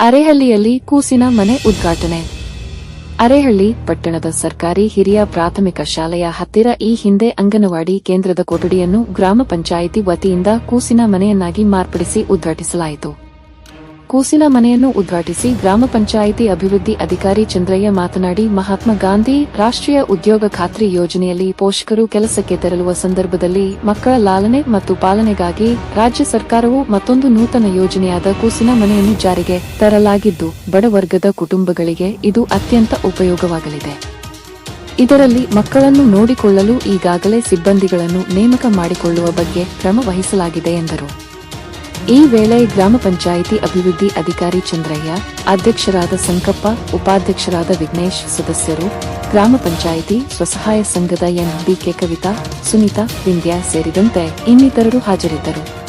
ಅರೇಹಳ್ಳಿಯಲ್ಲಿ ಕೂಸಿನ ಮನೆ ಉದ್ಘಾಟನೆ. ಅರೇಹಳ್ಳಿ ಪಟ್ಟಣದ ಸರ್ಕಾರಿ ಹಿರಿಯ ಪ್ರಾಥಮಿಕ ಶಾಲೆಯ ಹತ್ತಿರ ಈ ಹಿಂದೆ ಅಂಗನವಾಡಿ ಕೇಂದ್ರದ ಕೊಠಡಿಯನ್ನು ಗ್ರಾಮ ಪಂಚಾಯಿತಿ ವತಿಯಿಂದ ಕೂಸಿನ ಮನೆಯನ್ನಾಗಿ ಮಾರ್ಪಡಿಸಿ ಉದ್ಘಾಟಿಸಲಾಯಿತು. ಕೂಸಿನ ಮನೆಯನ್ನು ಉದ್ಘಾಟಿಸಿ ಗ್ರಾಮ ಪಂಚಾಯಿತಿ ಅಭಿವೃದ್ಧಿ ಅಧಿಕಾರಿ ಚಂದ್ರಯ್ಯ ಮಾತನಾಡಿ, ಮಹಾತ್ಮ ಗಾಂಧಿ ರಾಷ್ಟ್ರೀಯ ಉದ್ಯೋಗ ಖಾತ್ರಿ ಯೋಜನೆಯಲ್ಲಿ ಪೋಷಕರು ಕೆಲಸಕ್ಕೆ ತೆರಳುವ ಸಂದರ್ಭದಲ್ಲಿ ಮಕ್ಕಳ ಲಾಲನೆ ಮತ್ತು ಪಾಲನೆಗಾಗಿ ರಾಜ್ಯ ಸರ್ಕಾರವು ಮತ್ತೊಂದು ನೂತನ ಯೋಜನೆಯಾದ ಕೂಸಿನ ಮನೆಯನ್ನು ಜಾರಿಗೆ ತರಲಾಗಿದ್ದು, ಬಡವರ್ಗದ ಕುಟುಂಬಗಳಿಗೆ ಇದು ಅತ್ಯಂತ ಉಪಯೋಗವಾಗಲಿದೆ. ಇದರಲ್ಲಿ ಮಕ್ಕಳನ್ನು ನೋಡಿಕೊಳ್ಳಲು ಈಗಾಗಲೇ ಸಿಬ್ಬಂದಿಗಳನ್ನು ನೇಮಕ ಮಾಡಿಕೊಳ್ಳುವ ಬಗ್ಗೆ ಕ್ರಮ ವಹಿಸಲಾಗಿದೆ ಎಂದರು. ಈ ವೇಳೆ ಗ್ರಾಮ ಪಂಚಾಯಿತಿ ಅಭಿವೃದ್ಧಿ ಅಧಿಕಾರಿ ಚಂದ್ರಯ್ಯ, ಅಧ್ಯಕ್ಷರಾದ ಸಂಕಪ್ಪ, ಉಪಾಧ್ಯಕ್ಷರಾದ ವಿಘ್ನೇಶ್, ಸದಸ್ಯರು, ಗ್ರಾಮ ಪಂಚಾಯಿತಿ ಸ್ವಸಹಾಯ ಸಂಘದ ಎನ್.ಬಿ.ಕೆ ಕವಿತಾ, ಸುನೀತಾ, ವಿಂದ್ಯಾ ಸೇರಿದಂತೆ ಇನ್ನಿತರರು ಹಾಜರಿದ್ದರು.